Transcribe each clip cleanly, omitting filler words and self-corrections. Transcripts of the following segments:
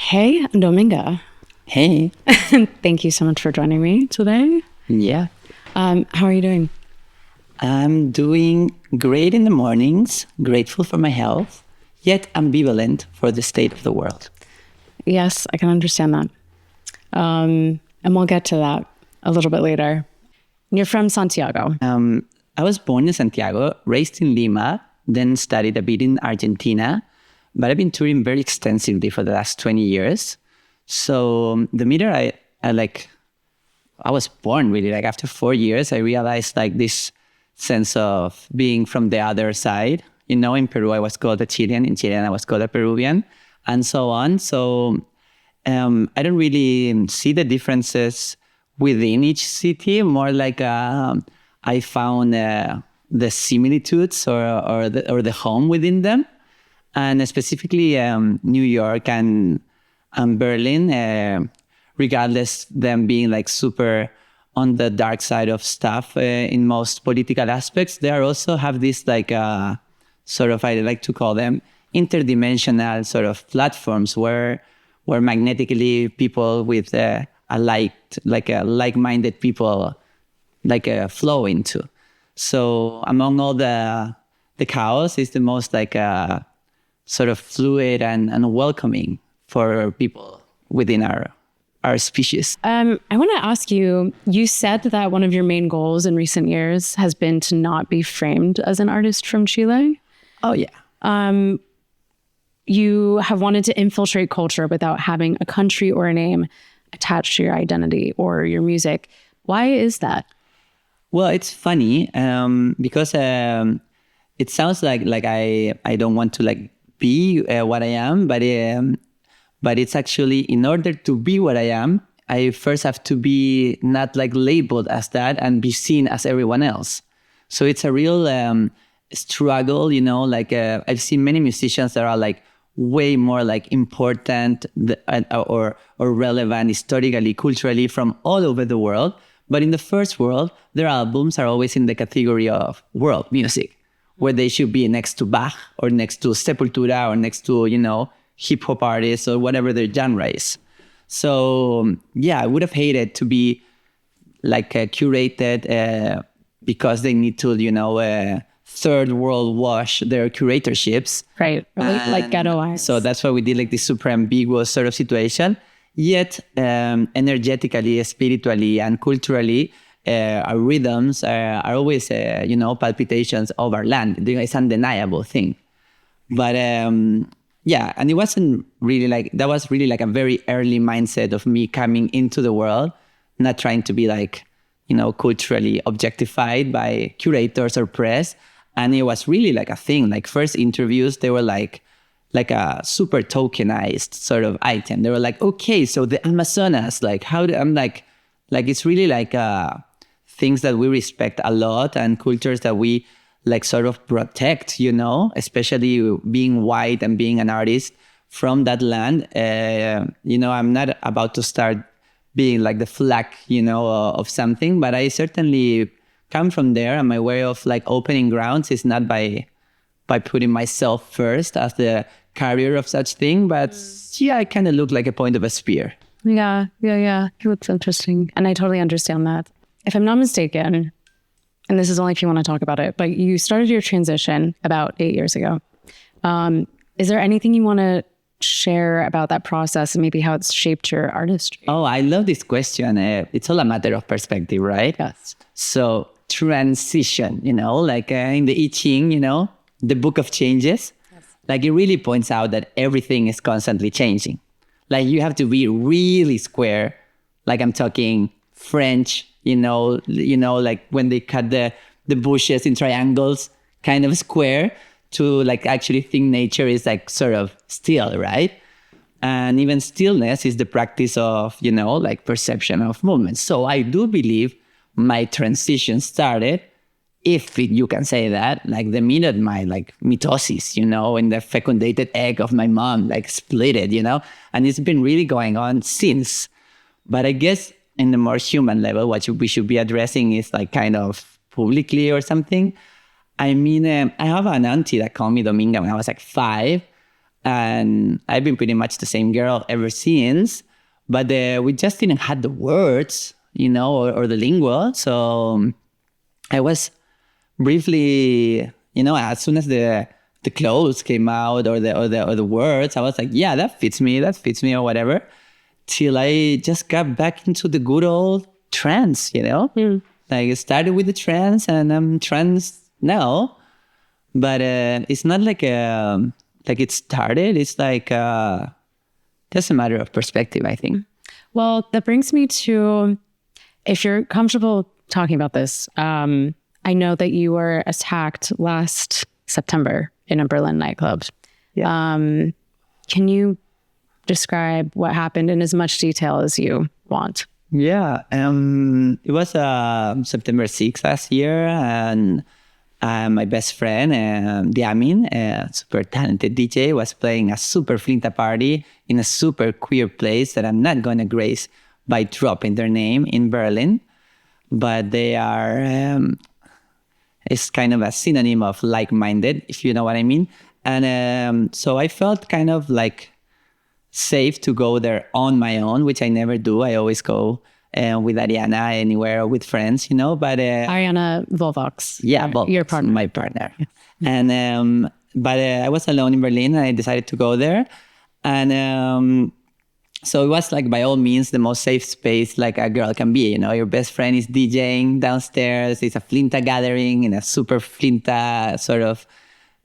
Hey, Dominga. Hey. Thank you so much for joining me today. Yeah. How are you doing? I'm doing great in the mornings, grateful for my health, yet ambivalent for the state of the world. Yes, I can understand that. And we'll get to that a little bit later. You're from Santiago. I was born in Santiago, raised in Lima, then studied a bit in Argentina, but I've been touring very extensively for the last 20 years. So the minute I was born really, like after 4 years, I realized like this sense of being from the other side. You know, in Peru, I was called a Chilean. In Chile, I was called a Peruvian, and so on. So I don't really see the differences within each city. More like I found the similitudes or the home within them, and specifically New York and Berlin. Regardless them being like super on the dark side of stuff in most political aspects, they also have this like sort of, I like to call them interdimensional sort of platforms where magnetically people with like-minded people flow into. So among all the chaos is the most like sort of fluid and welcoming for people within our species. I want to ask you, you said that one of your main goals in recent years has been to not be framed as an artist from Chile. Oh, yeah. You have wanted to infiltrate culture without having a country or a name attached to your identity or your music. Why is that? Well, it's funny because it sounds like I don't want to like be what I am, but it's actually, in order to be what I am, I first have to be not like labeled as that and be seen as everyone else. So it's a real struggle, you know, like I've seen many musicians that are like way more like important or relevant historically, culturally from all over the world. But in the first world, their albums are always in the category of world music, where they should be next to Bach or next to Sepultura or next to, you know, hip hop artists or whatever their genre is. So yeah, I would have hated to be like curated because they need to, you know, third world wash their curatorships. Right, like ghettoized. So that's why we did like this super ambiguous sort of situation. Yet energetically, spiritually, and culturally, our rhythms are always, you know, palpitations of our land. It's an undeniable thing. But yeah, and it wasn't really like, that was really like a very early mindset of me coming into the world, not trying to be like, you know, culturally objectified by curators or press. And it was really like a thing. Like first interviews, they were like a super tokenized sort of item. They were like, okay, so the Amazonas, like how do I'm like it's really like things that we respect a lot and cultures that we like sort of protect, you know, especially being white and being an artist from that land. You know, I'm not about to start being like the flag, you know, of something, but I certainly come from there. And my way of like opening grounds is not by putting myself first as the carrier of such thing, but yeah, I kind of look like a point of a spear. Yeah. That's interesting. And I totally understand that. If I'm not mistaken, and this is only if you want to talk about it, but you started your transition about 8 years ago. Is there anything you want to share about that process and maybe how it's shaped your artistry? Oh, I love this question. It's all a matter of perspective, right? Yes. So transition, you know, like in the I Ching, you know, the book of changes, yes. Like it really points out that everything is constantly changing. Like you have to be really square. Like I'm talking French, you know, like when they cut the bushes in triangles, kind of square, to like actually think nature is like sort of still, right? And even stillness is the practice of, you know, like perception of movement. So I do believe my transition started, if you can say that, like the minute my like mitosis, you know, in the fecundated egg of my mom, like split it, you know, and it's been really going on since. But I guess in the more human level, what we should be addressing is like kind of publicly or something. I mean, I have an auntie that called me Dominga when I was like 5. And I've been pretty much the same girl ever since. But we just didn't have the words, or the lingua. So I was briefly, as soon as the clothes came out or the words, I was like, yeah, that fits me or whatever. Till I just got back into the good old trance, Like I started with the trance and I'm trance now. But it's not like it started. It's like just a matter of perspective, I think. Well, that brings me to, if you're comfortable talking about this, I know that you were attacked last September in a Berlin nightclub. Yeah. Can you describe what happened in as much detail as you want? Yeah. It was September 6th last year, and my best friend, Diamin, a super talented DJ, was playing a super FLINTA party in a super queer place that I'm not going to grace by dropping their name in Berlin. But they are, it's kind of a synonym of like-minded, if you know what I mean. And so I felt kind of like safe to go there on my own, which I never do. I always go with Ariana anywhere with friends, But Ariana Volvox. Yeah, your partner. My partner. And but I was alone in Berlin, and I decided to go there. And so it was like by all means the most safe space like a girl can be. Your best friend is DJing downstairs. It's a FLINTA gathering in a super FLINTA sort of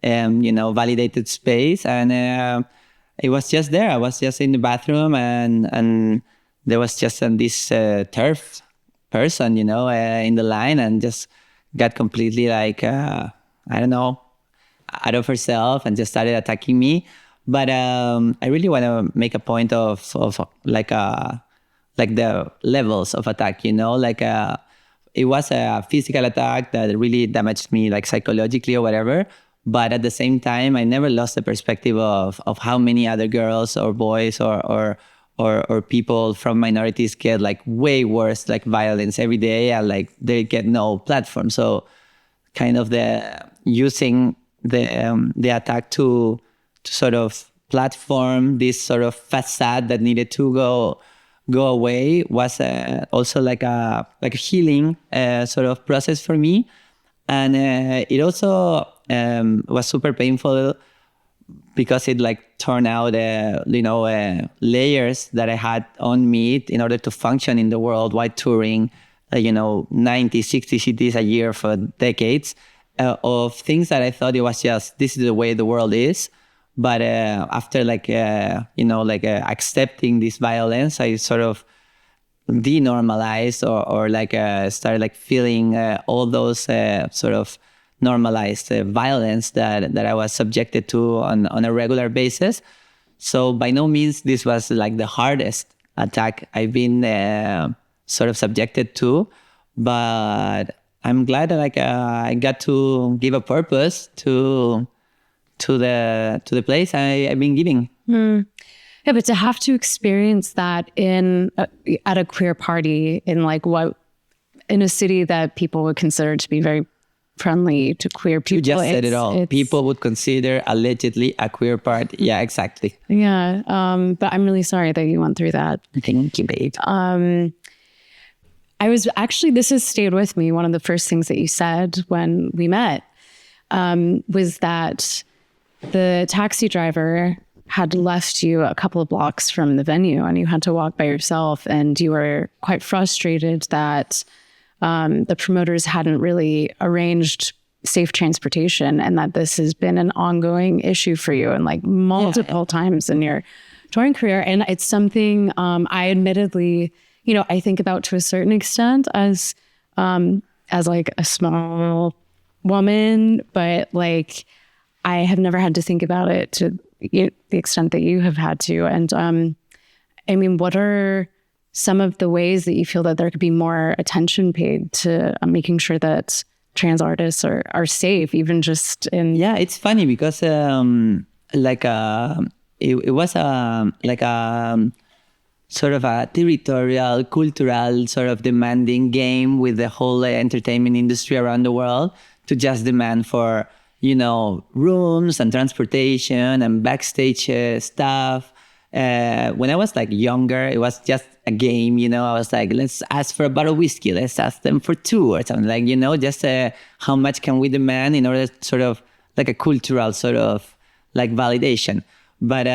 validated space, and it was just there. I was just in the bathroom, and there was just this turf person, in the line, and just got completely like, I don't know, out of herself and just started attacking me. But I really want to make a point of like the levels of attack, it was a physical attack that really damaged me like psychologically or whatever. But at the same time, I never lost the perspective of how many other girls or boys or people from minorities get like way worse like violence every day, and like they get no platform. So kind of using the attack to sort of platform this sort of facade that needed to go away was also like a healing sort of process for me. And it also was super painful because it like turned out layers that I had on me in order to function in the world while touring 90, 60 cities a year for decades, of things that I thought it was just, this is the way the world is. But after accepting this violence, I sort of denormalized or started like feeling all those sort of normalized violence that I was subjected to on a regular basis. So by no means this was like the hardest attack I've been sort of subjected to, but I'm glad that I got to give a purpose to the place I've been giving. Yeah, but to have to experience that at a queer party in a city that people would consider to be very friendly to queer people. You just said it all. People would consider allegedly a queer party. Yeah, exactly. Yeah, but I'm really sorry that you went through that. Thank you, babe. This has stayed with me. One of the first things that you said when we met was that the taxi driver had left you a couple of blocks from the venue and you had to walk by yourself, and you were quite frustrated that the promoters hadn't really arranged safe transportation, and that this has been an ongoing issue for you and like multiple times in your touring career. And it's something I admittedly, I think about to a certain extent as like a small woman, but like I have never had to think about it to the extent that you have had to. And I mean, what are some of the ways that you feel that there could be more attention paid to making sure that trans artists are safe, even just in... Yeah, it's funny because it was sort of a territorial, cultural, sort of demanding game with the whole entertainment industry around the world to just demand for, rooms and transportation and backstage stuff. When I was like younger, it was just a game, I was like, let's ask for a bottle of whiskey. Let's ask them for 2 or something like, just how much can we demand in order to sort of like a cultural sort of like validation. But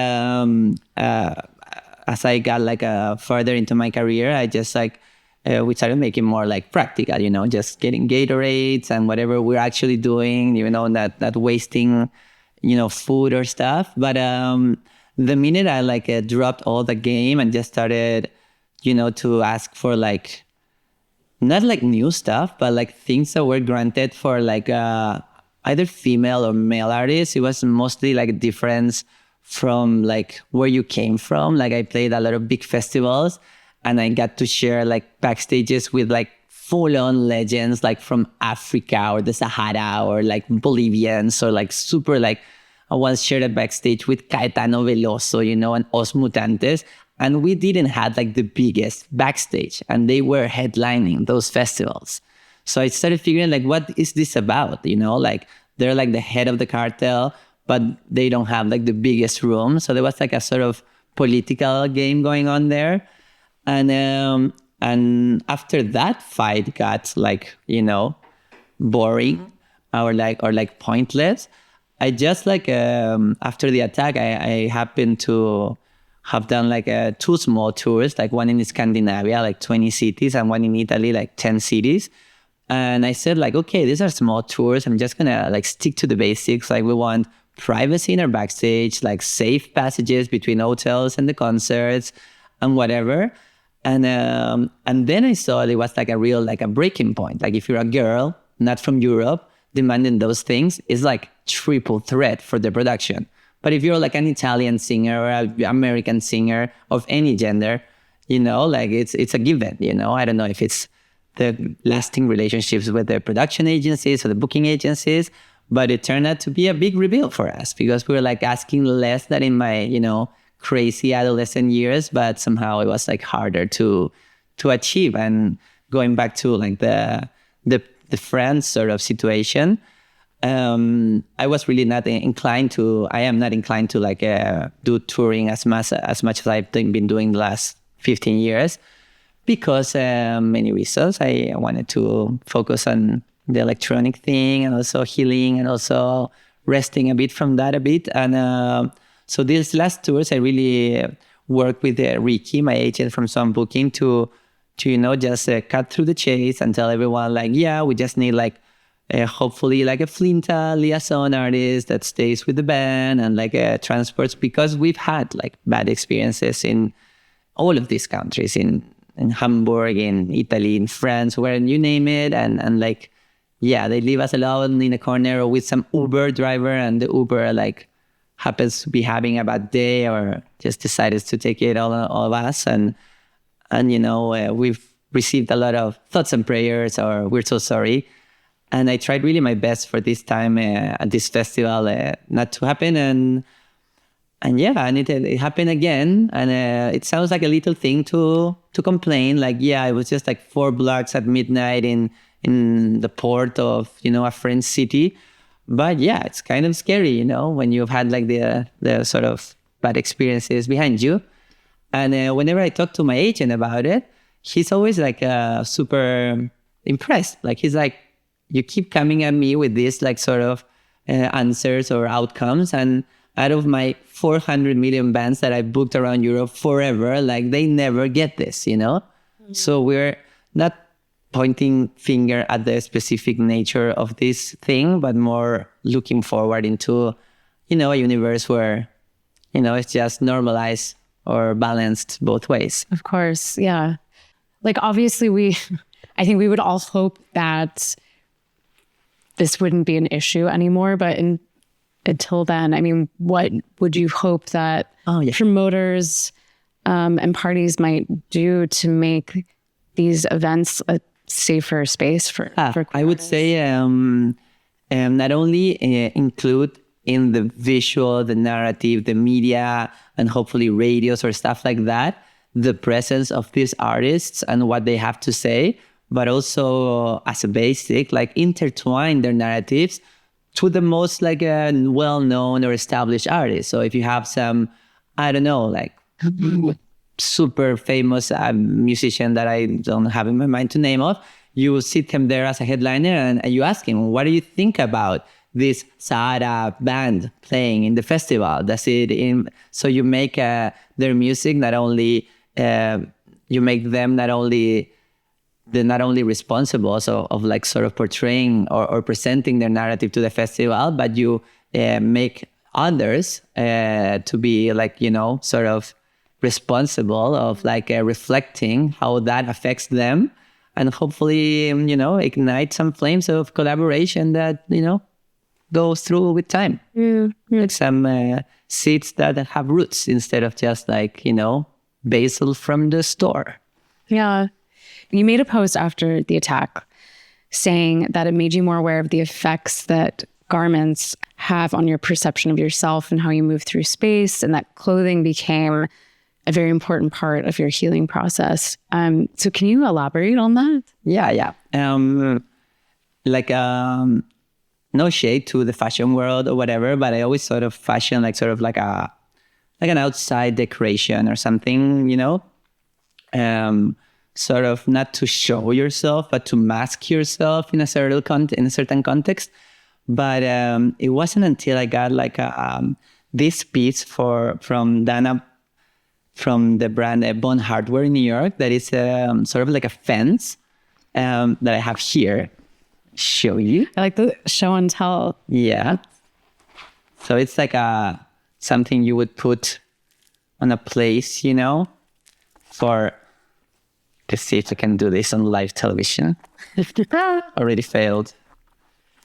as I got like further into my career, I just like, we started making more like practical, just getting Gatorades and whatever we're actually doing, not wasting, food or stuff. But the minute I like dropped all the game and just started, to ask for like, not like new stuff, but like things that were granted for like either female or male artists, it was mostly like a difference from like where you came from. Like I played a lot of big festivals and I got to share like backstages with like full-on legends like from Africa or the Sahara or like Bolivians or like super like I once shared a backstage with Caetano Veloso, and Os Mutantes. And we didn't have like the biggest backstage and they were headlining those festivals. So I started figuring like, what is this about? Like they're like the head of the cartel, but they don't have like the biggest room. So there was like a sort of political game going on there. And after that fight got like, boring or like pointless. I just like, after the attack, I happened to have done like 2 small tours, like one in Scandinavia, like 20 cities, and one in Italy, like 10 cities. And I said like, okay, these are small tours. I'm just gonna like stick to the basics. Like we want privacy in our backstage, like safe passages between hotels and the concerts and whatever. And then I saw it was like a real, like a breaking point. Like if you're a girl, not from Europe, demanding those things is like triple threat for the production. But if you're like an Italian singer or an American singer of any gender, like it's a given, I don't know if it's the lasting relationships with the production agencies or the booking agencies, but it turned out to be a big reveal for us because we were like asking less than in my, crazy adolescent years, but somehow it was like harder to achieve. And going back to like the friends sort of situation, I was really I am not inclined to like do touring as much as I've been doing the last 15 years because many reasons. I wanted to focus on the electronic thing and also healing and also resting a bit from that a bit. And so these last tours, I really worked with Ricky, my agent from Sun Booking, to just cut through the chase and tell everyone like, yeah, we just need like hopefully like a FLINTA liaison artist that stays with the band and like transports, because we've had like bad experiences in all of these countries, in Hamburg, in Italy, in France, where you name it. And like, yeah, they leave us alone in a corner or with some Uber driver, and the Uber like happens to be having a bad day or just decides to take it all of us. And we've received a lot of thoughts and prayers, or we're so sorry. And I tried really my best for this time at this festival not to happen. And it happened again. And it sounds like a little thing to complain. Like, yeah, it was just like 4 blocks at midnight in the port of, a French city. But yeah, it's kind of scary, when you've had like the sort of bad experiences behind you. And whenever I talk to my agent about it, he's always like super impressed. Like he's like, you keep coming at me with these like sort of answers or outcomes. And out of my 400 million bands that I booked around Europe forever, like they never get this, Mm-hmm. So we're not pointing finger at the specific nature of this thing, but more looking forward into, a universe where, it's just normalized or balanced both ways. Of course. Yeah. Like, obviously I think we would all hope that this wouldn't be an issue anymore, but until then, I mean, what would you hope that promoters and parties might do to make these events a safer space for I would say not only include in the visual, the narrative, the media, and hopefully radios or stuff like that, the presence of these artists and what they have to say, but also as a basic, like intertwine their narratives to the most like well-known or established artists. So if you have some, I don't know, like super famous musician that I don't have in my mind to name of, you sit him there as a headliner and you ask him, what do you think about this Sahara band playing in the festival? So you make their music not only, you make them not only responsible of like sort of portraying or presenting their narrative to the festival, but you make others to be like, you know, sort of responsible of like reflecting how that affects them, and hopefully, you know, ignite some flames of collaboration that, you know, goes through with time. Like some seeds that have roots instead of just like, you know, basil from the store. Yeah. You made a post after the attack saying that it made you more aware of the effects that garments have on your perception of yourself and how you move through space, and that clothing became a very important part of your healing process. So can you elaborate on that? Yeah. No shade to the fashion world or whatever, but I always thought of fashion like sort of like an outside decoration or something, you know? Sort of not to show yourself, but to mask yourself in a certain context. But it wasn't until I got like this piece from Dana, from the brand Bond Hardware in New York, that is sort of like a fence that I have here. Show you. I like the show and tell. Yeah. So it's like something you would put on a place, you know, let's see if I can do this on live television. Already failed.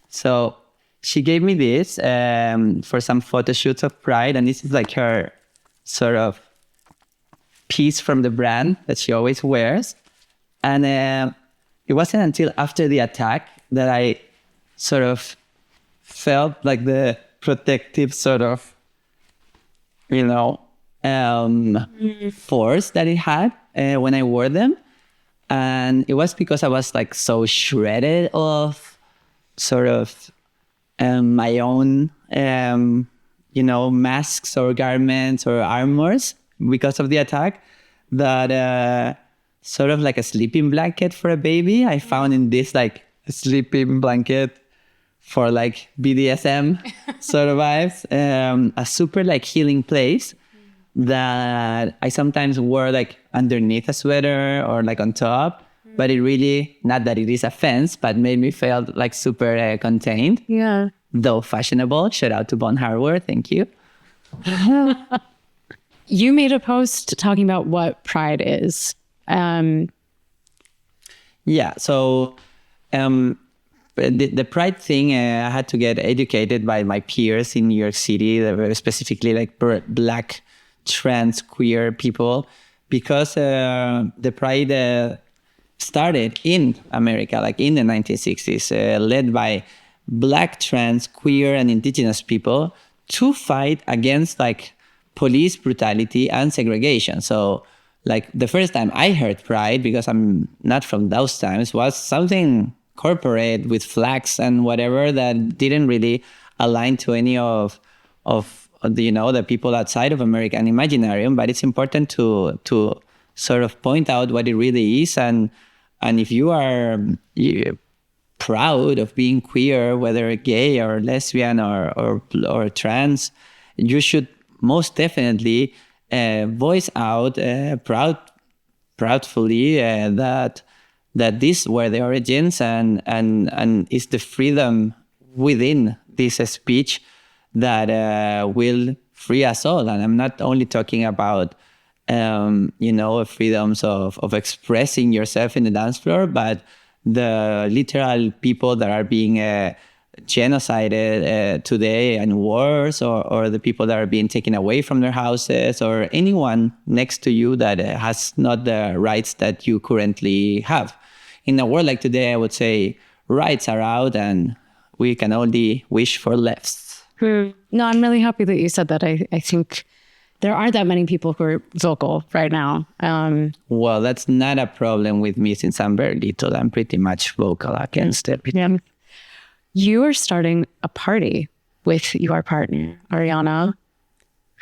So she gave me this for some photo shoots of Pride, and this is like her sort of piece from the brand that she always wears. And it wasn't until after the attack that I sort of felt like the protective sort of, you know, force that it had when I wore them. And it was because I was like so shredded of sort of my own, you know, masks or garments or armors because of the attack, that sort of like a sleeping blanket for a baby I found in this like sleeping blanket for like BDSM sort of vibes, a super like healing place that I sometimes wore like underneath a sweater or like on top, but it really, not that it is a fence, but made me feel like super contained. Yeah. Though fashionable. Shout out to Bond Hardware. Thank you. You made a post talking about what Pride is. Yeah. So the Pride thing, I had to get educated by my peers in New York City, specifically like Black trans queer people, because the Pride started in America, like in the 1960s, led by Black trans queer and indigenous people to fight against like police brutality and segregation. So like the first time I heard Pride, because I'm not from those times, was something corporate with flags and whatever that didn't really align to any of the, you know, the people outside of American Imaginarium. But it's important to sort of point out what it really is, and if you are proud of being queer, whether gay or lesbian or trans, you should most definitely voice out proudly that these were the origins, and it's the freedom within this speech that will free us all. And I'm not only talking about you know, freedoms of expressing yourself in the dance floor, but the literal people that are being genocided today in wars, or the people that are being taken away from their houses, or anyone next to you that has not the rights that you currently have. In a world like today, I would say rights are out and we can only wish for lefts. No, I'm really happy that you said that. I think there aren't that many people who are vocal right now. Well, that's not a problem with me since I'm very little. I'm pretty much vocal against it. Yeah. you are starting a party with your partner, Ariana,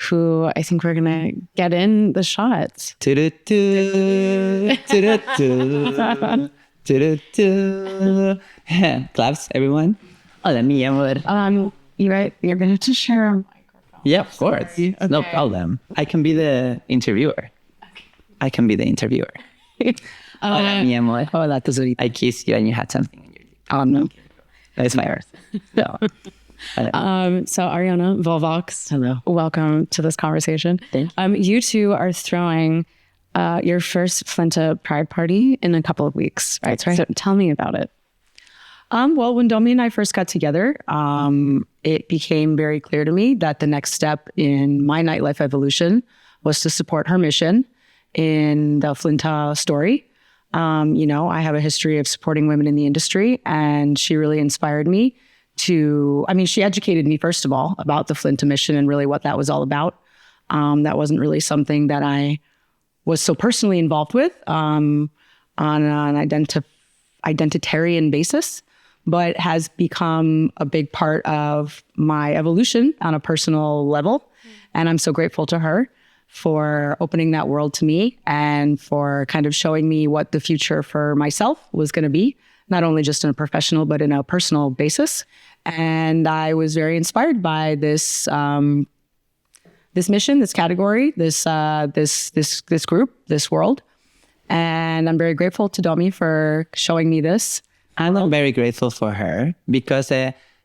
who I think we're going to get in the shots. Claps, everyone. Hola, mi amor. You're going to share a microphone. Yeah, of course. Okay. No problem. I can be the interviewer. Okay. I can be the interviewer. Hola, mi amor. Hola, tesorita. I kissed you and you had something in your lip. Oh, no. That's my earth. No. So Ariana Volvox, hello. Welcome to this conversation. Thank you. You two are throwing your first FLINTA Pride party in a couple of weeks, right? That's right. So tell me about it. Well, when Domi and I first got together, it became very clear to me that the next step in my nightlife evolution was to support her mission in the FLINTA story. I have a history of supporting women in the industry, and she really inspired me she educated me, first of all, about the FLINTA mission and really what that was all about. That wasn't really something that I was so personally involved with on an identitarian basis, but has become a big part of my evolution on a personal level. And I'm so grateful to her for opening that world to me and for kind of showing me what the future for myself was going to be, not only just in a professional, but in a personal basis. And I was very inspired by this mission, this category, this group, this world. And I'm very grateful to Domi for showing me this. I'm very grateful for her because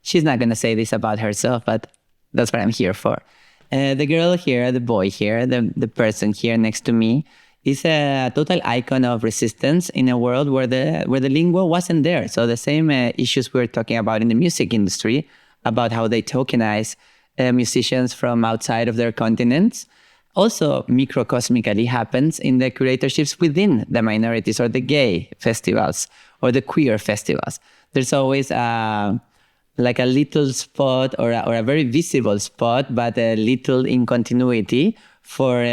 she's not going to say this about herself, but that's what I'm here for. The girl here, the boy here, the person here next to me is a total icon of resistance in a world where the lingua wasn't there. So the same issues we were talking about in the music industry, about how they tokenize musicians from outside of their continents, also microcosmically happens in the curatorships within the minorities or the gay festivals or the queer festivals. There's always like a little spot or a very visible spot, but a little in continuity for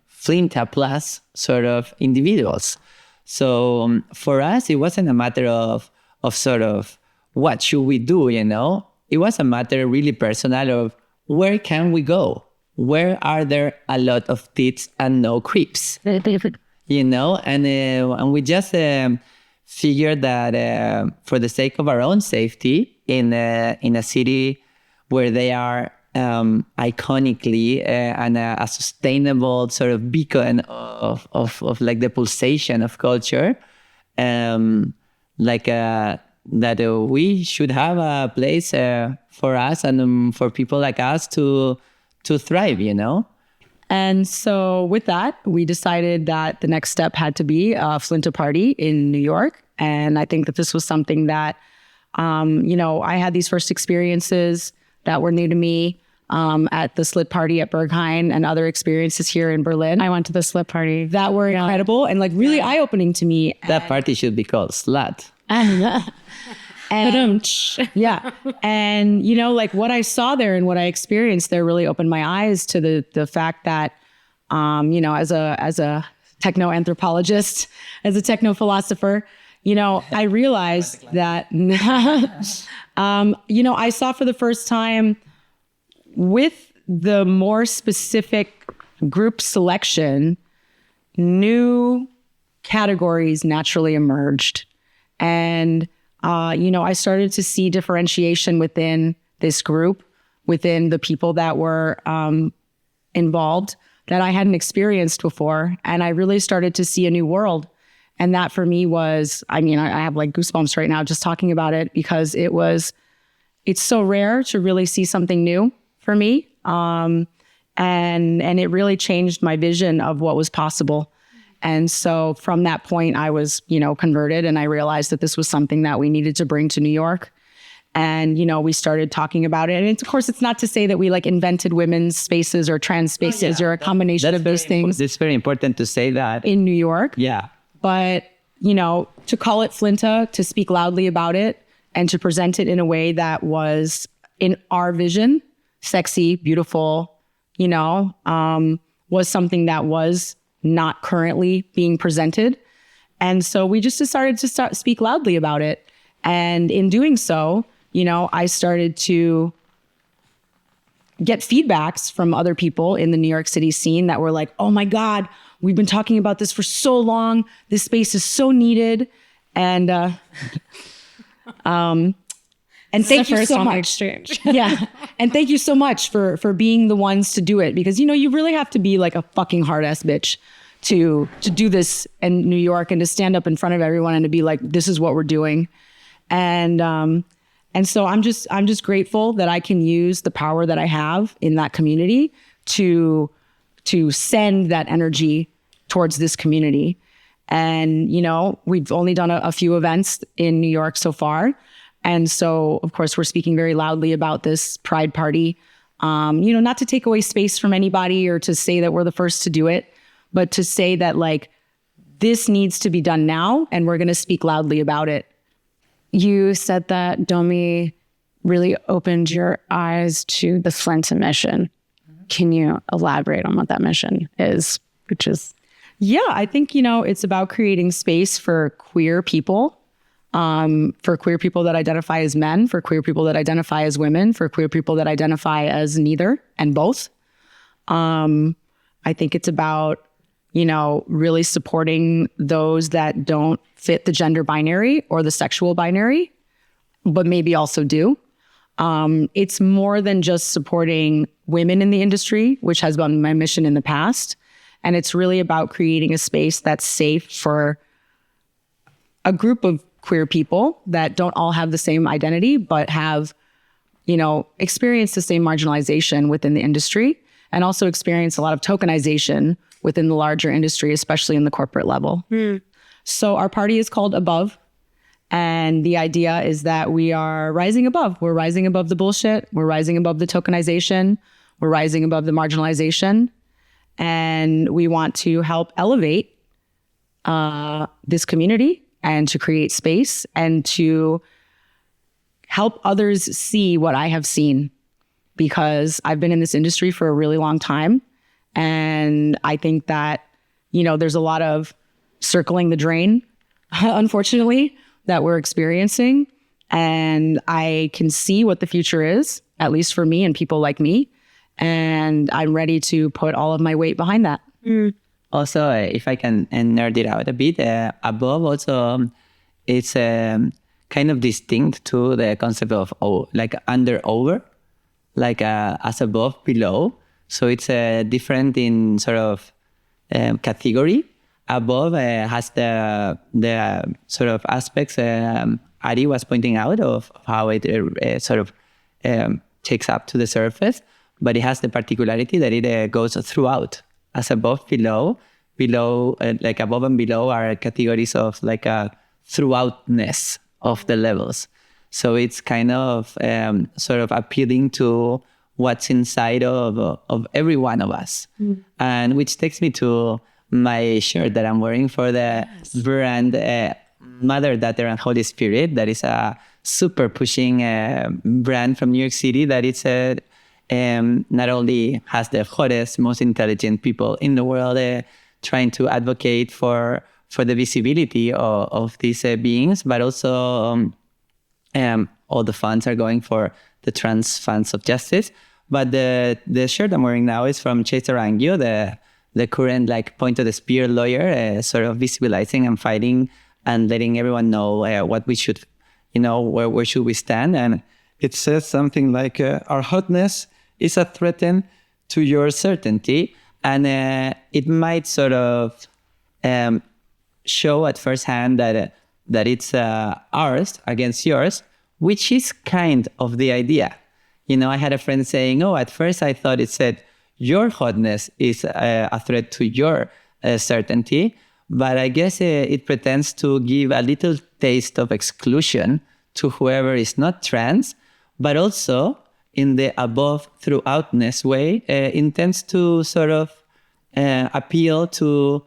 FLINTA plus sort of individuals. So for us, it wasn't a matter of sort of what should we do, It was a matter really personal of where can we go? Where are there a lot of tits and no creeps? And we just figured that for the sake of our own safety in a city where they are iconically and a sustainable sort of beacon of like the pulsation of culture, that we should have a place for us and for people like us to thrive, And so with that, we decided that the next step had to be a FLINTA party in New York. And I think that this was something that, I had these first experiences that were new to me at the Slit party at Berghain and other experiences here in Berlin. I went to the Slit party. That were incredible and like really eye-opening to me. That party should be called Slut. And yeah. And, like what I saw there and what I experienced there really opened my eyes to the fact that, as a techno anthropologist, as a techno philosopher, I realized that, I saw for the first time with the more specific group selection, new categories naturally emerged. And, I started to see differentiation within this group, within the people that were involved that I hadn't experienced before. And I really started to see a new world. And that for me was, I have like goosebumps right now just talking about it because it's so rare to really see something new for me. And it really changed my vision of what was possible. And so from that point, I was, converted and I realized that this was something that we needed to bring to New York. And, we started talking about it. And of course, it's not to say that we like invented women's spaces or trans spaces or a combination of those things. It's very important to say that. In New York. Yeah. But, to call it FLINTA, to speak loudly about it and to present it in a way that was in our vision, sexy, beautiful, was something that was not currently being presented. And so we just decided to speak loudly about it. And in doing so, I started to get feedbacks from other people in the New York City scene that were like, oh my God, we've been talking about this for so long. This space is so needed. And thank you so much. Exchange. Yeah. And thank you so much for being the ones to do it, because, you really have to be like a fucking hard ass bitch to do this in New York and to stand up in front of everyone and to be like, this is what we're doing. And so I'm just grateful that I can use the power that I have in that community to send that energy towards this community. And, we've only done a few events in New York so far. And so, of course, we're speaking very loudly about this Pride Party, not to take away space from anybody or to say that we're the first to do it, but to say that like, this needs to be done now, and we're going to speak loudly about it. You said that Domi really opened your eyes to the Flint Mission. Can you elaborate on what that mission is? Yeah, I think, it's about creating space for queer people, for queer people that identify as men, for queer people that identify as women, for queer people that identify as neither and both. I think it's about, really supporting those that don't fit the gender binary or the sexual binary, but maybe also do. It's more than just supporting women in the industry, which has been my mission in the past. And it's really about creating a space that's safe for a group of queer people that don't all have the same identity, but have, experienced the same marginalization within the industry, and also experience a lot of tokenization within the larger industry, especially in the corporate level. So our party is called ABOV. And the idea is that we are rising above. We're rising above the bullshit. We're rising above the tokenization. We're rising above the marginalization. And we want to help elevate this community and to create space and to help others see what I have seen, because I've been in this industry for a really long time. And I think that, there's a lot of circling the drain, unfortunately, that we're experiencing. And I can see what the future is, at least for me and people like me. And I'm ready to put all of my weight behind that. Also, if I can nerd it out a bit, ABOV also, it's kind of distinct to the concept of like under over, like as above, below. So it's different in sort of category. ABOV has the sort of aspects Ari was pointing out of how it sort of takes up to the surface, but it has the particularity that it goes throughout. As above, below, like above and below are categories of like a throughoutness of the levels. So it's kind of sort of appealing to what's inside of every one of us. And which takes me to my shirt that I'm wearing for the brand Mother, Daughter, and Holy Spirit. That is a super pushing brand from New York City that it's not only has the hottest, most intelligent people in the world trying to advocate for the visibility of these beings, but also all the funds are going for the trans funds of justice. But the shirt I'm wearing now is from Chase Arangio, the current like point of the spear lawyer, sort of visibilizing and fighting and letting everyone know what we should, where should we stand. And it says something like, our hotness is a threat to your certainty. And it might sort of show at first hand that it's ours against yours, which is kind of the idea. I had a friend saying, at first I thought it said, your hotness is a threat to your certainty. But I guess it pretends to give a little taste of exclusion to whoever is not trans, but also in the above throughoutness way, intends to sort of appeal to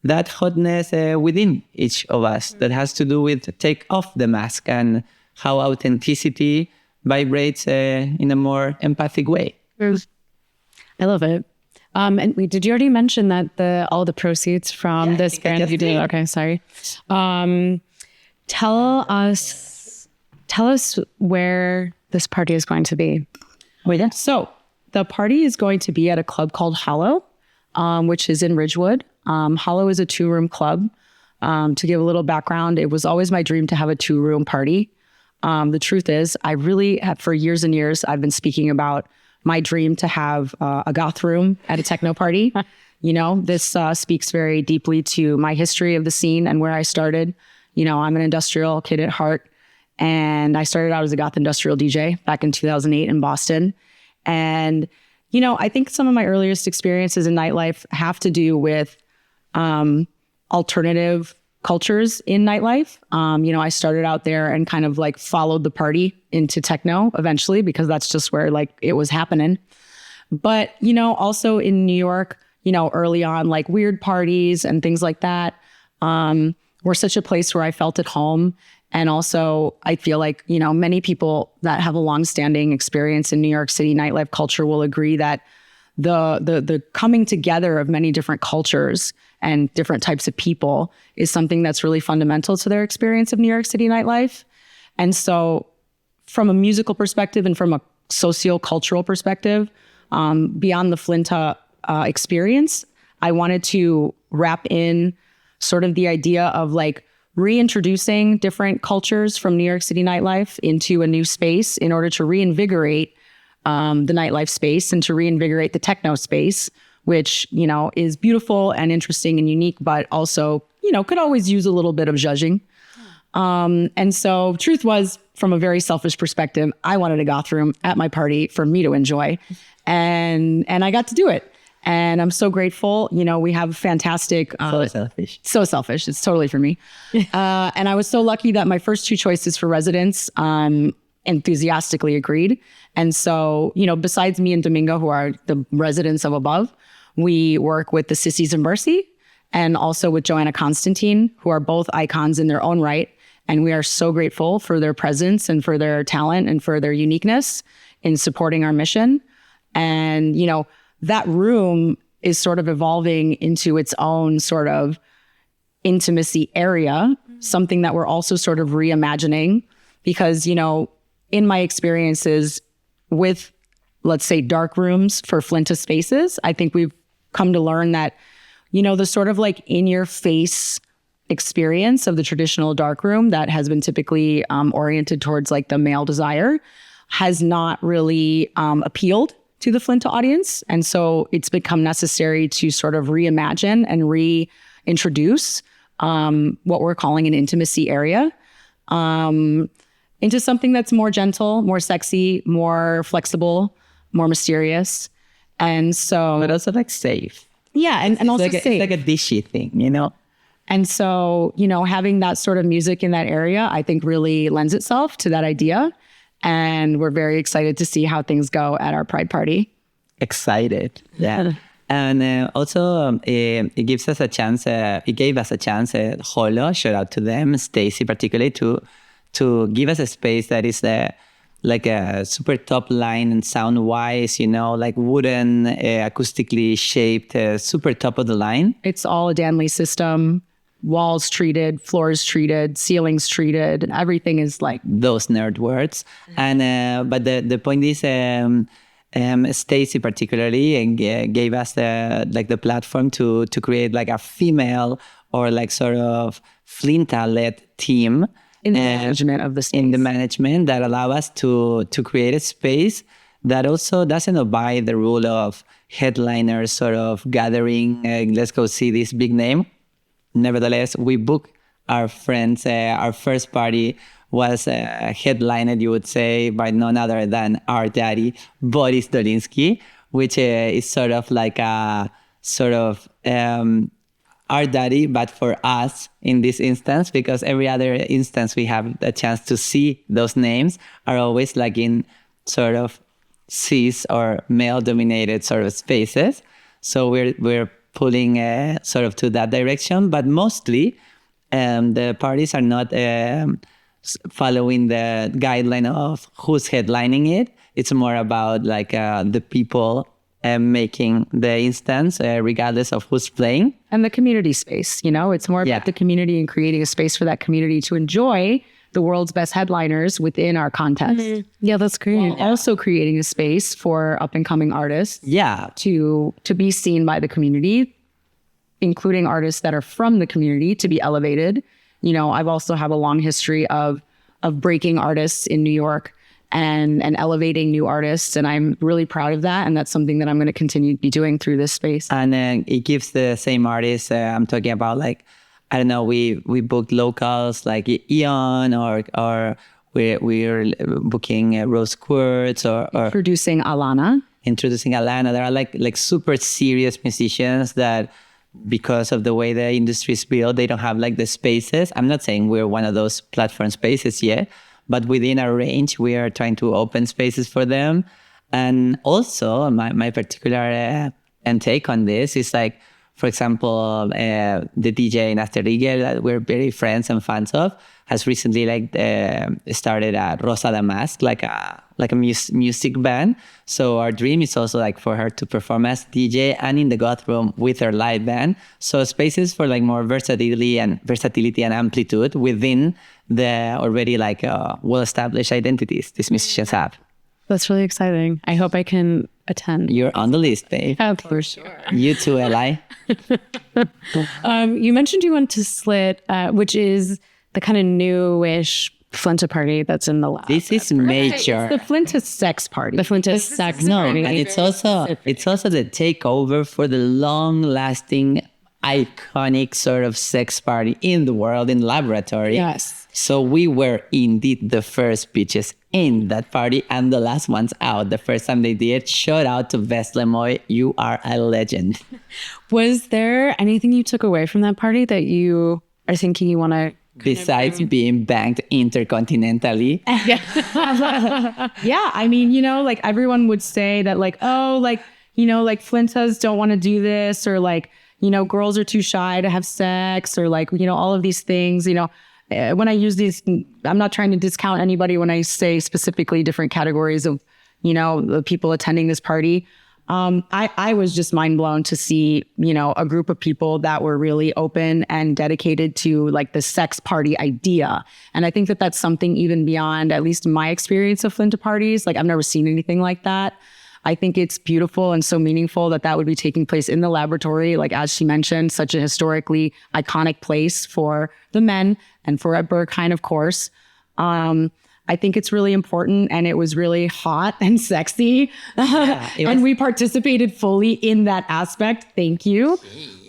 that hotness within each of us that has to do with take off the mask and how authenticity vibrates in a more empathic way. I love it. And did you already mention that all the proceeds from this grant you did? Okay, sorry. Tell us Tell us where this party is going to be. So the party is going to be at a club called Hollow, which is in Ridgewood. Hollow is a 2-room club. To give a little background, it was always my dream to have a 2-room party. The truth is, I really have, for years and years, I've been speaking about my dream to have a goth room at a techno party. This speaks very deeply to my history of the scene and where I started. I'm an industrial kid at heart. And I started out as a goth industrial DJ back in 2008 in Boston. And, I think some of my earliest experiences in nightlife have to do with alternative cultures in nightlife. I started out there and kind of like followed the party into techno eventually, because that's just where like it was happening. But, also in New York, early on, like weird parties and things like that were such a place where I felt at home. And also, I feel like, many people that have a longstanding experience in New York City nightlife culture will agree that the coming together of many different cultures and different types of people is something that's really fundamental to their experience of New York City nightlife. And so from a musical perspective and from a socio-cultural perspective, beyond the FLINTA experience, I wanted to wrap in sort of the idea of like reintroducing different cultures from New York City nightlife into a new space in order to reinvigorate the nightlife space and to reinvigorate the techno space, which, is beautiful and interesting and unique, but also, could always use a little bit of zhuzhing. And so truth was, from a very selfish perspective, I wanted a goth room at my party for me to enjoy. And I got to do it. And I'm so grateful. We have fantastic... So selfish. So selfish. It's totally for me. And I was so lucky that my first 2 choices for residents enthusiastically agreed. And so, besides me and Dominga, who are the residents of ABOV, we work with the Sissies and Mercy and also with Joanna Constantine, who are both icons in their own right. And we are so grateful for their presence and for their talent and for their uniqueness in supporting our mission. And, that room is sort of evolving into its own sort of intimacy area, something that we're also sort of reimagining because, in my experiences with, let's say, dark rooms for FLINTA spaces, I think we've come to learn that, the sort of like in your face experience of the traditional dark room that has been typically oriented towards like the male desire has not really appealed to the FLINTA audience. And so it's become necessary to sort of reimagine and reintroduce what we're calling an intimacy area into something that's more gentle, more sexy, more flexible, more mysterious. And so... But also like safe. Yeah, and also safe. It's like a dishy thing, And so, having that sort of music in that area, I think really lends itself to that idea. And we're very excited to see how things go at our Pride Party. Excited, yeah. And also, it gives us a chance. It gave us a chance. Holo, shout out to them, Stacy particularly, to give us a space that is like a super top line and sound wise. Like wooden, acoustically shaped, super top of the line. It's all a Danley system. Walls treated, floors treated, ceilings treated. Everything is like those nerd words. And but the point is, Stacy particularly gave us the platform to create like a female or like sort of FLINTA-led team in the management of the space. In the management that allow us to create a space that also doesn't obey the rule of headliners sort of gathering. Let's go see this big name. Nevertheless, we booked our friends. Our first party was headlined, you would say, by none other than our daddy, Boris Dolinsky, which is sort of like a sort of our daddy, but for us in this instance, because every other instance we have a chance to see those names are always like in sort of cis or male-dominated sort of spaces. So we're pulling sort of to that direction, but mostly the parties are not following the guideline of who's headlining it. It's more about like the people making the instance, regardless of who's playing. And the community space, it's more about the community and creating a space for that community to enjoy the world's best headliners within our contest. Yeah, that's great. Also creating a space for up and coming artists to be seen by the community, including artists that are from the community, to be elevated. You know, I've also have a long history of breaking artists in New York and elevating new artists. And I'm really proud of that. And that's something that I'm going to continue to be doing through this space. And it gives the same artists, I'm talking about, like, I don't know, we booked locals like Ian, or we're booking Rose Quartz, or Introducing Alana. There are like super serious musicians that, because of the way the industry is built, they don't have like the spaces. I'm not saying we're one of those platform spaces yet, but within our range, we are trying to open spaces for them. And also, my particular take on this is like, for example, the DJ Naster Rigel, that we're very friends and fans of, has recently started a Rosa Damask, like a music band. So our dream is also like for her to perform as DJ and in the goth room with her live band. So spaces for like more versatility and amplitude within the already like well-established identities these musicians have. That's really exciting. I hope I can attend. You're on the list, babe. Oh, for sure. You too, Eli. You mentioned you went to Slit, which is the kind of newish FLINTA party that's in the lab. This is major. The FLINTA sex party. The FLINTA sex party. And it's also the takeover for the long-lasting, iconic sort of sex party in the world, in laboratory. Yes. So we were indeed the first bitches in that party and the last ones out. The first time they did. Shout out to Vest Lemoy. You are a legend. Was there anything you took away from that party that you are thinking you want to? Besides being banked intercontinentally. Yeah, I mean, you know, like everyone would say that like, oh, like, you know, like FLINTAs don't want to do this, or like, you know, girls are too shy to have sex, or like, you know, all of these things, you know. When I use these, I'm not trying to discount anybody when I say specifically different categories of, you know, the people attending this party. I was just mind blown to see, you know, a group of people that were really open and dedicated to like the sex party idea. And I think that that's something even beyond, at least my experience of FLINTA parties. Like I've never seen anything like that. I think it's beautiful and so meaningful that would be taking place in the laboratory. Like, as she mentioned, such a historically iconic place for the men and for Ed Berghain, of course. I think it's really important, and it was really hot and sexy. And we participated fully in that aspect. Thank you.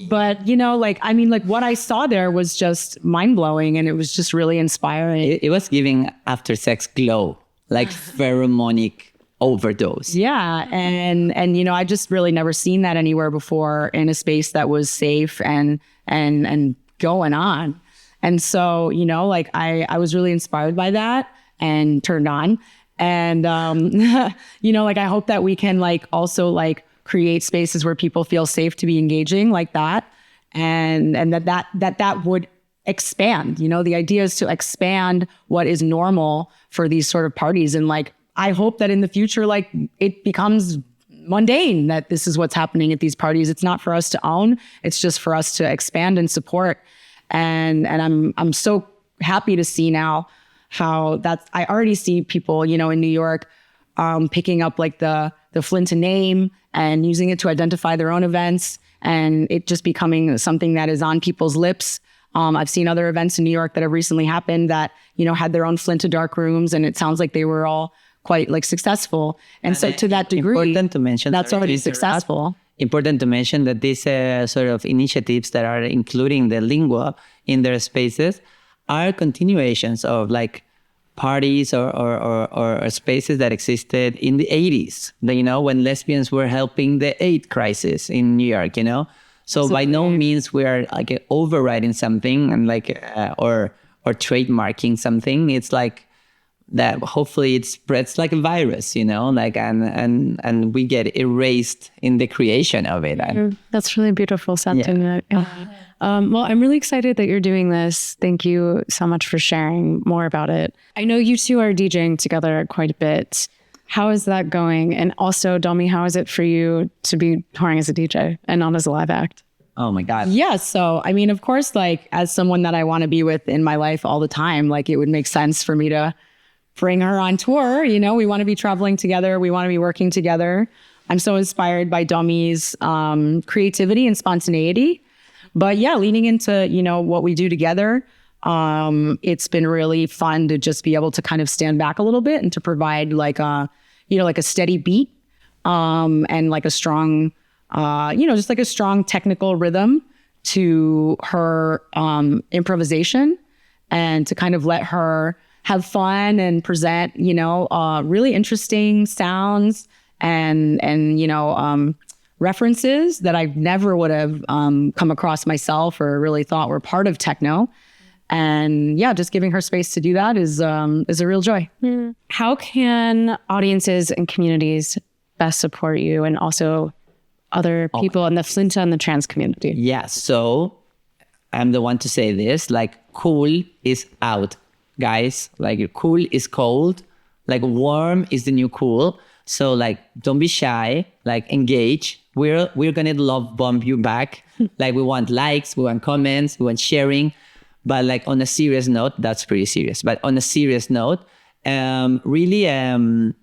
But, you know, like, I mean, like what I saw there was just mind blowing, and it was just really inspiring. It was giving after sex glow, like pheromonic overdose. Yeah. And, you know, I just really never seen that anywhere before in a space that was safe and going on. And so, you know, like I was really inspired by that and turned on. And, you know, like I hope that we can like also like create spaces where people feel safe to be engaging like that. And that would expand. You know, the idea is to expand what is normal for these sort of parties. And like, I hope that in the future, like it becomes mundane that this is what's happening at these parties. It's not for us to own. It's just for us to expand and support. And I'm so happy to see now how that's, I already see people, you know, in New York, picking up like the FLINTA name and using it to identify their own events, and it just becoming something that is on people's lips. I've seen other events in New York that have recently happened that, you know, had their own FLINTA dark rooms, and it sounds like they were all quite like successful. And so to that degree, important to mention, that's already successful. Important to mention that these sort of initiatives that are including the lingua in their spaces are continuations of like parties or spaces that existed in the 80s, you know, when lesbians were helping the AIDS crisis in New York, you know. So by no means we are like overriding something and like or trademarking something. It's like that hopefully it spreads like a virus, you know, like and we get erased in the creation of it. That's really beautiful sentiment. Yeah. Well, I'm really excited that you're doing this. Thank you so much for sharing more about it. I know you two are DJing together quite a bit. How is that going? And also, Domi, how is it for you to be touring as a DJ and not as a live act? Oh my God. Yeah. So, I mean, of course, like as someone that I want to be with in my life all the time, like it would make sense for me to bring her on tour. You know, we want to be traveling together. We want to be working together. I'm so inspired by Domi's creativity and spontaneity. But yeah, leaning into, you know, what we do together, it's been really fun to just be able to kind of stand back a little bit and to provide like a, you know, like a steady beat and like a strong, you know, just like a strong technical rhythm to her improvisation, and to kind of let her have fun and present, you know, really interesting sounds and you know, references that I never would have come across myself or really thought were part of techno. And yeah, just giving her space to do that is a real joy. How can audiences and communities best support you, and also other people in the FLINTA and the trans community? Yeah, so I'm the one to say this, like cool is out, guys. Like cool is cold, like warm is the new cool. So like, don't be shy, like engage. We're gonna love bomb you back. Like we want likes, we want comments, we want sharing. But like on a serious note, that's pretty serious. But on a serious note, really,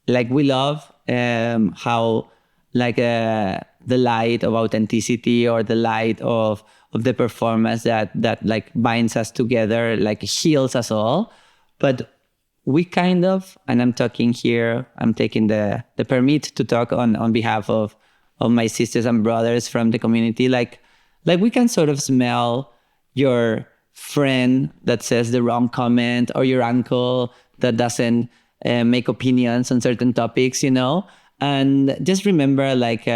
like we love how like the light of authenticity or the light of the performance that like binds us together, like heals us all. But we kind of, and I'm talking here, I'm taking the permit to talk on behalf of my sisters and brothers from the community. Like we can sort of smell your friend that says the wrong comment, or your uncle that doesn't make opinions on certain topics, you know? And just remember, like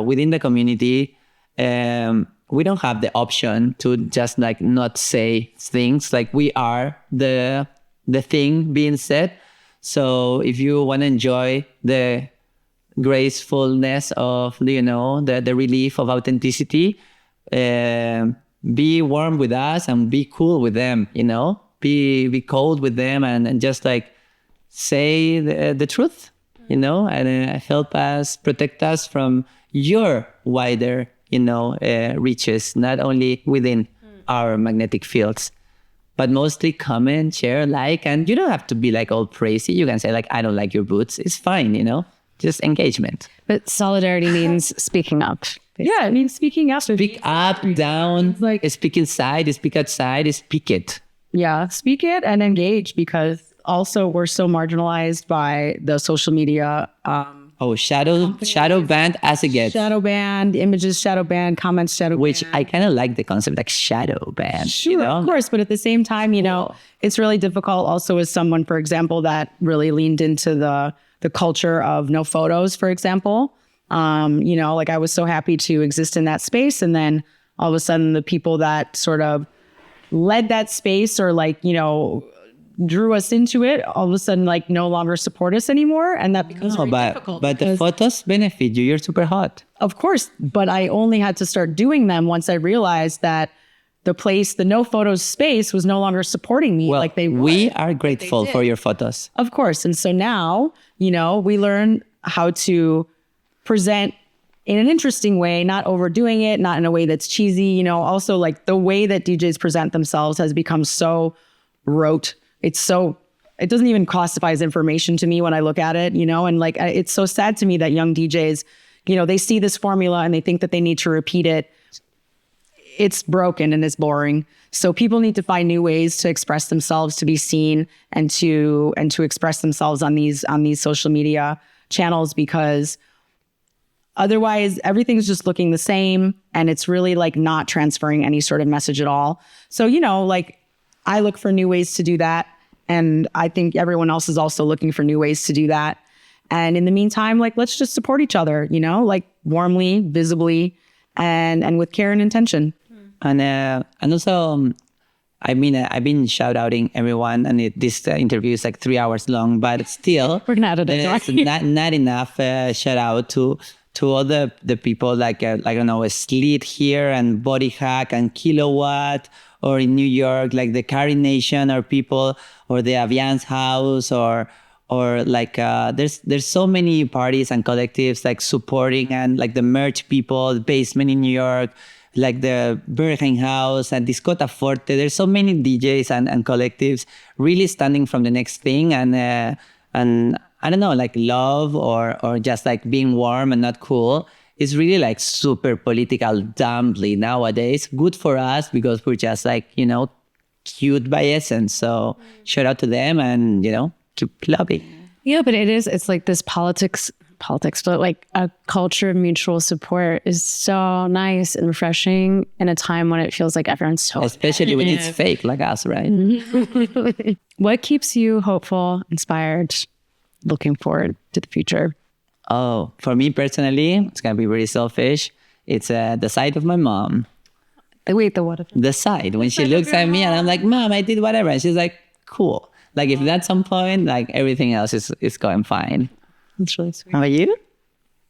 within the community, we don't have the option to just like not say things. Like we are the thing being said. So if you want to enjoy the gracefulness of, you know, the relief of authenticity, be warm with us and be cool with them, you know, be cold with them and just like say the truth, you know, and help us, protect us from your wider, you know, reaches, not only within our magnetic fields, but mostly comment, share, like, and you don't have to be like all crazy. You can say like, I don't like your boots. It's fine, you know, just engagement. But solidarity means speaking up. Yeah, it means speaking up. Speak up, down, like speak inside, speak outside, speak it. Yeah, speak it and engage, because also we're so marginalized by the social media. Shadow banned as it gets. Shadow banned, images shadow banned, comments shadow banned. Which I kind of like the concept, like shadow banned. Sure, you know? Of course. But at the same time, you know, it's really difficult also as someone, for example, that really leaned into the culture of no photos, for example. You know, like I was so happy to exist in that space. And then all of a sudden the people that sort of led that space or like, you know, drew us into it, all of a sudden like no longer support us anymore. And that becomes very difficult. But the photos benefit you. You're super hot. Of course. But I only had to start doing them once I realized that the no photos space was no longer supporting me like they were. We are grateful for your photos. Of course. And so now, you know, we learn how to present in an interesting way, not overdoing it, not in a way that's cheesy. You know, also like the way that DJs present themselves has become so rote. It doesn't even classify as information to me when I look at it, you know, and like, it's so sad to me that young DJs, you know, they see this formula and they think that they need to repeat it. It's broken and it's boring. So people need to find new ways to express themselves, to be seen, and to express themselves on these social media channels, because otherwise everything's just looking the same and it's really like not transferring any sort of message at all. So, you know, like I look for new ways to do that. And I think everyone else is also looking for new ways to do that. And in the meantime, like, let's just support each other, you know, like warmly, visibly, and with care and intention. And also, I mean, I've been shout-outing everyone, and this interview is like 3 hours long, but still, we're gonna edit it. It's not enough shout-out to all the people like I don't know, Slit here and Body Hack and Kilowatt, or in New York, like the Carry Nation, or people, or the Aviance House, or like there's so many parties and collectives like supporting, and like the Merch people, the Basement in New York, like the Bergen House and Discota Forte. There's so many DJs and collectives really standing from the next thing, and I don't know, like love or just like being warm and not cool is really like super political dumply nowadays. Good for us because we're just like, cute by essence. So shout out to them and, keep clubbing. Yeah, but it's like this politics, but like a culture of mutual support is so nice and refreshing in a time when it feels like everyone's so... Especially when it's fake like us, right? What keeps you hopeful, inspired, looking forward to the future? Oh, for me personally, it's going to be very selfish. It's the side of my mom. Wait, the what? The side. When she looks at me and I'm like, Mom, I did whatever. And she's like, cool. Like if that's some point, like everything else is going fine. That's really sweet. How about you?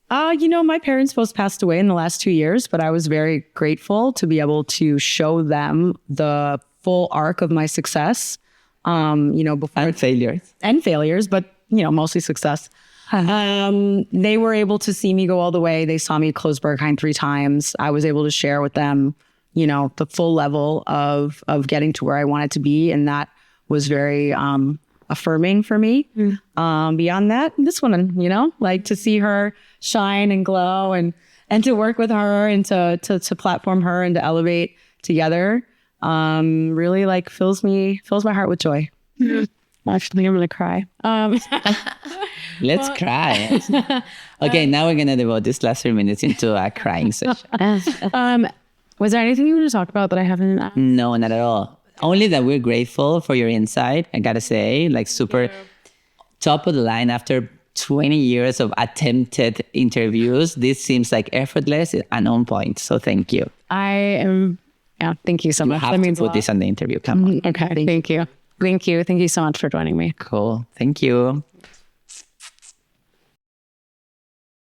My parents both passed away in the last 2 years, but I was very grateful to be able to show them the full arc of my success. Before And failures. and failures, but mostly success. They were able to see me go all the way. They saw me close Berghain 3 times. I was able to share with them, the full level of getting to where I wanted to be, and that was very affirming for me. Beyond that, this one, like to see her shine and glow, and to work with her and to platform her and to elevate together, really like fills my heart with joy. Actually, I'm gonna cry. Let's cry. Okay, now we're going to devote this last 3 minutes into a crying session. Was there anything you want to talk about that I haven't asked? No, not at all. Only that we're grateful for your insight. I got to say, like super top of the line after 20 years of attempted interviews. This seems like effortless and on point. So thank you. Thank you so much. Have That to means a put lot. this on the interview. Come on. Okay, thank you. Thank you so much for joining me. Cool. Thank you.